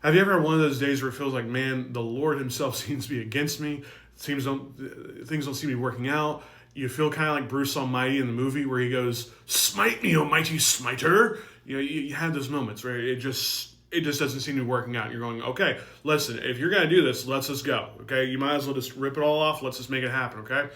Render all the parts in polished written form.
Have you ever had one of those days where it feels like, man, the Lord himself seems to be against me? Things don't seem to be working out. You feel kind of like Bruce Almighty in the movie where he goes, "Smite me, O mighty smiter." You have those moments where it just doesn't seem to be working out. You're going, okay, listen, if you're gonna do this, let's just go. Okay, you might as well just rip it all off. Let's just make it happen. Okay,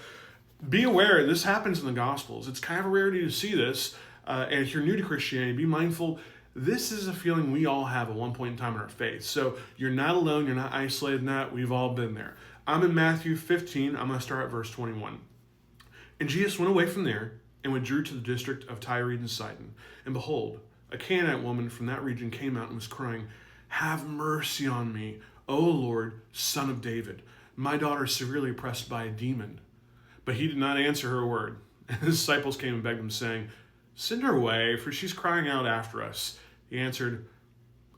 be aware this happens in the Gospels. It's kind of a rarity to see this. And if you're new to Christianity, be mindful. This is a feeling we all have at one point in time in our faith. So you're not alone. You're not isolated in that. We've all been there. I'm in Matthew 15. I'm going to start at verse 21. And Jesus went away from there and withdrew to the district of Tyre and Sidon. And behold, a Canaanite woman from that region came out and was crying, "Have mercy on me, O Lord, Son of David. My daughter is severely oppressed by a demon." But he did not answer her a word. And his disciples came and begged him, saying, "Send her away, for she's crying out after us." He answered,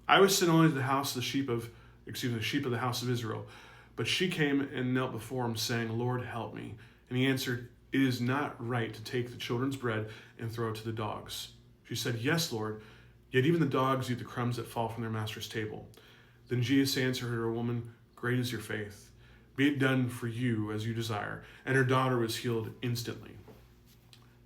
"I was sent only to the sheep of the house of Israel." But she came and knelt before him, saying, "Lord, help me." And he answered, "It is not right to take the children's bread and throw it to the dogs." She said, "Yes, Lord, yet even the dogs eat the crumbs that fall from their master's table." Then Jesus answered her, "Woman, great is your faith. Be it done for you as you desire." And her daughter was healed instantly.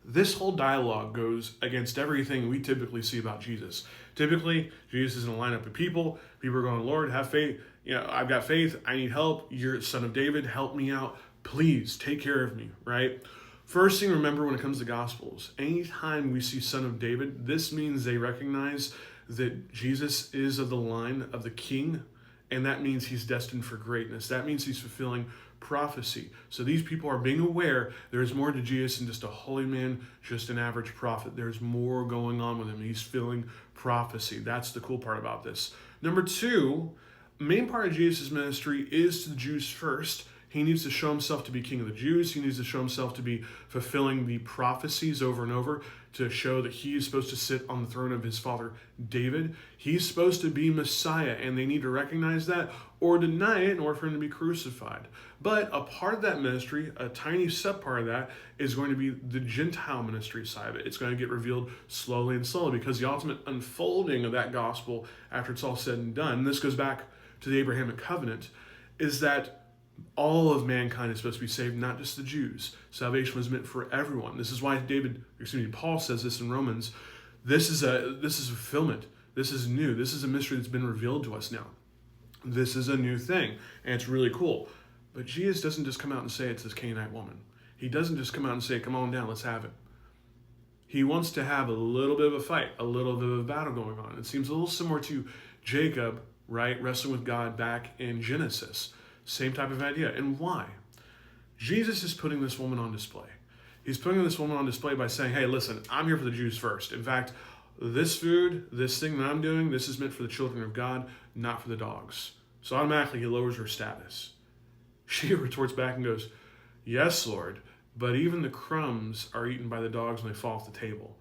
This whole dialogue goes against everything we typically see about Jesus. Typically, Jesus is in a lineup of people. People are going, "Lord, have faith. I've got faith. I need help. You're the Son of David. Help me out. Please take care of me," right? First thing to remember when it comes to Gospels, anytime we see Son of David, this means they recognize that Jesus is of the line of the king, and that means he's destined for greatness. That means he's fulfilling prophecy. So these people are being aware there's more to Jesus than just a holy man, just an average prophet. There's more going on with him. He's filling prophecy. That's the cool part about this. Number two, main part of Jesus' ministry is to the Jews first. He needs to show himself to be king of the Jews. He needs to show himself to be fulfilling the prophecies over and over, to show that he is supposed to sit on the throne of his father David. He's supposed to be Messiah, and they need to recognize that or deny it in order for him to be crucified. But a part of that ministry, a tiny subpart of that, is going to be the Gentile ministry side of it. It's going to get revealed slowly and slowly, because the ultimate unfolding of that gospel after it's all said and done, and this goes back to the Abrahamic covenant, is that all of mankind is supposed to be saved, not just the Jews. Salvation was meant for everyone. This is why Paul says this in Romans. This is a fulfillment. This is new. This is a mystery that's been revealed to us now. This is a new thing, and it's really cool. But Jesus doesn't just come out and say it's this Canaanite woman. He doesn't just come out and say, "Come on down, let's have it." He wants to have a little bit of a fight, a little bit of a battle going on. It seems a little similar to Jacob, right, wrestling with God back in Genesis. Same type of idea. And why? Jesus is putting this woman on display. He's putting this woman on display by saying, "Hey, listen, I'm here for the Jews first. In fact, this food, this thing that I'm doing, this is meant for the children of God, not for the dogs." So automatically he lowers her status. She retorts back and goes, "Yes, Lord, but even the crumbs are eaten by the dogs when they fall off the table."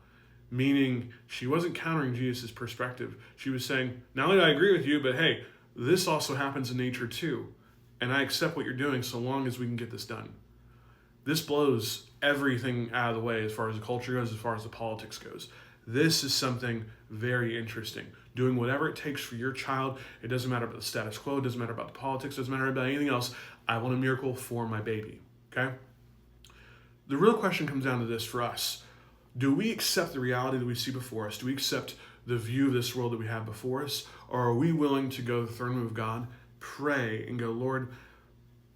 Meaning she wasn't countering Jesus' perspective. She was saying, not only do I agree with you, but hey, this also happens in nature too. And I accept what you're doing so long as we can get this done. This blows everything out of the way as far as the culture goes, as far as the politics goes. This is something very interesting. Doing whatever it takes for your child. It doesn't matter about the status quo. It doesn't matter about the politics. It doesn't matter about anything else. I want a miracle for my baby. Okay? The real question comes down to this for us. Do we accept the reality that we see before us? Do we accept the view of this world that we have before us? Or are we willing to go to the throne room of God, pray, and go, "Lord,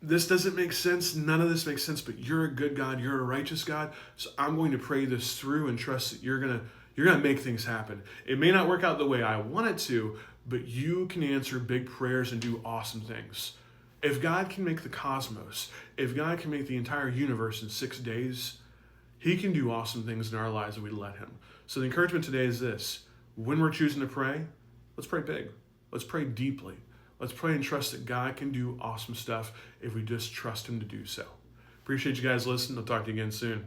this doesn't make sense. None of this makes sense, but you're a good God. You're a righteous God. So I'm going to pray this through and trust that you're going to make things happen. It may not work out the way I want it to, but you can answer big prayers and do awesome things." If God can make the cosmos, if God can make the entire universe in 6 days, he can do awesome things in our lives if we let him. So the encouragement today is this. When we're choosing to pray, let's pray big. Let's pray deeply. Let's pray and trust that God can do awesome stuff if we just trust him to do so. Appreciate you guys listening. I'll talk to you again soon.